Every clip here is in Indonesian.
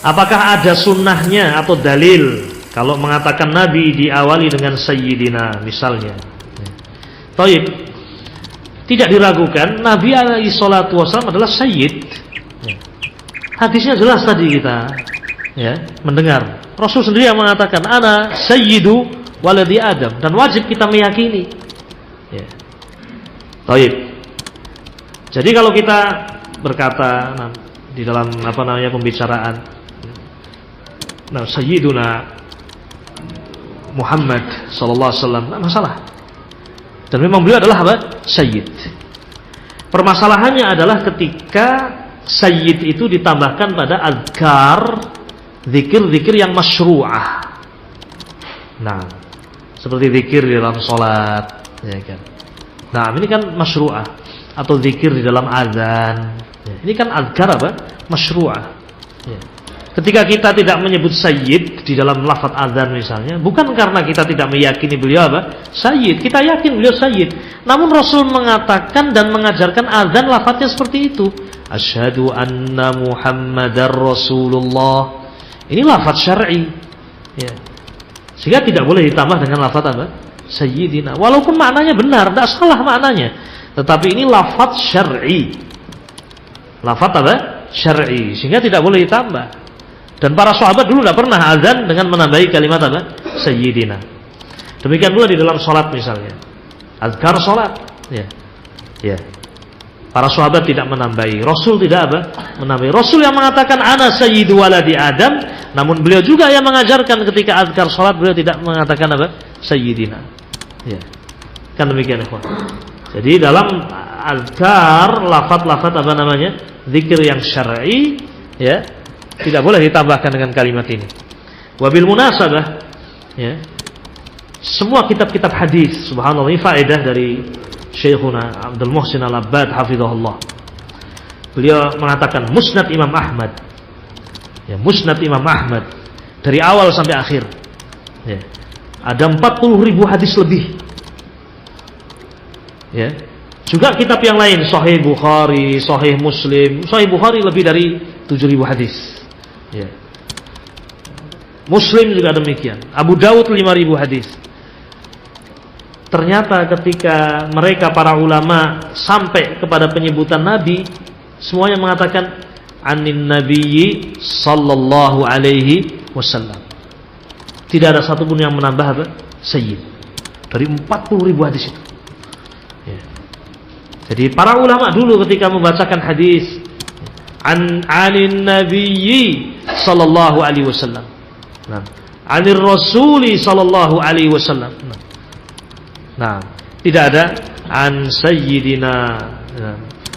Apakah ada sunnahnya atau dalil kalau mengatakan Nabi diawali dengan Sayyidina misalnya? Taib. Tidak diragukan Nabi alaihi salatu wasallam adalah Sayyid. Hadisnya jelas tadi kita mendengar. Rasul sendiri yang mengatakan ana sayyidu waladi Adam, dan wajib kita meyakini. Taib. Jadi kalau kita berkata di dalam pembicaraan, Sayyiduna Muhammad sallallahu alaihi wasallam, tidak masalah. Dan memang beliau adalah Sayyid. Permasalahannya adalah ketika Sayyid itu ditambahkan pada azkar, zikir-zikir yang masyru'ah. Nah, seperti zikir di dalam salat, ya kan. Nah, ini kan masyru'ah, atau zikir di dalam azan. Ini kan azkar masyru'ah. Ketika kita tidak menyebut Sayyid di dalam lafaz azan misalnya, bukan karena kita tidak meyakini beliau Sayyid. Kita yakin beliau Sayyid. Namun Rasul mengatakan dan mengajarkan azan lafaznya seperti itu. Asyhadu anna Muhammadar Rasulullah. Ini lafaz syar'i. Sehingga tidak boleh ditambah dengan lafaz Sayyidina. Walaupun maknanya benar, tidak salah maknanya. Tetapi ini lafaz syar'i. Lafaz syar'i. Sehingga tidak boleh ditambah. Dan para sahabat dulu tidak pernah azan dengan menambahi kalimat Sayyidina. Demikian pula di dalam sholat misalnya, azkar sholat. Para sahabat tidak menambahi, Rasul tidak menambahi. Rasul yang mengatakan ana sayyidu waladi Adam, namun beliau juga yang mengajarkan ketika azkar sholat beliau tidak mengatakan Sayyidina. Kan demikian, ikhwan. Jadi dalam azkar lafaz-lafaz zikir yang syar'i, tidak boleh ditambahkan dengan kalimat ini. Wabil munasabah, semua kitab-kitab hadis, subhanallah, ini faedah dari Syekhuna Abdul Muhsin Al-Abbad hafizahullah. Beliau mengatakan Musnad Imam Ahmad. Musnad Imam Ahmad dari awal sampai akhir. Ada 40.000 hadis lebih. Juga kitab yang lain, Sahih Bukhari, Sahih Muslim. Sahih Bukhari lebih dari 7.000 hadis. Muslim juga demikian. Abu Dawud 5.000 hadis. Ternyata ketika mereka para ulama sampai kepada penyebutan Nabi, semuanya mengatakan anin nabiyyi sallallahu alaihi wasallam. Tidak ada satupun yang menambah Sayyid dari 40.000 hadis itu. Jadi para ulama dulu ketika membacakan hadis anin nabiyyi sallallahu alaihi wasallam, anir rasuli sallallahu alaihi wasallam, tidak ada an sayyidina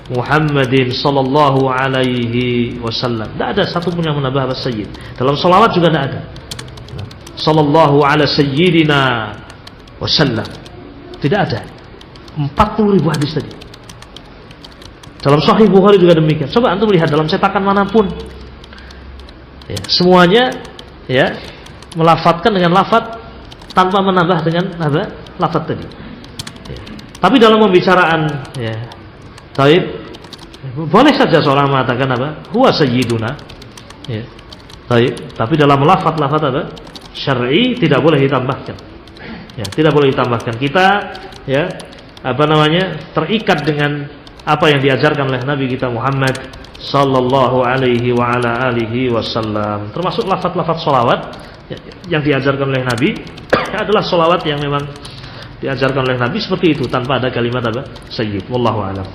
Muhammadin sallallahu alaihi wasallam. Tidak ada satupun yang menambah sayyid. Dalam salawat juga tidak ada. Sallallahu ala sayyidina wasallam. Tidak ada. 40.000 hadis tadi. Dalam Sahih Bukhari juga demikian. Coba antum lihat dalam cetakan manapun, semuanya melafadzkan dengan lafadz tanpa menambah dengan lafadz tadi. Tapi dalam pembicaraan, taib, boleh saja seorang mengatakan huwa sayyiduna, taib. Tapi dalam lafadz syar'i tidak boleh ditambahkan. Tidak boleh ditambahkan. Kita terikat dengan apa yang diajarkan oleh Nabi kita Muhammad sallallahu alaihi wa ala alihi wasallam. Termasuk lafaz-lafaz sholawat yang diajarkan oleh Nabi adalah sholawat yang memang diajarkan oleh Nabi seperti itu tanpa ada kalimat Sayyid. Wallahu a'lam.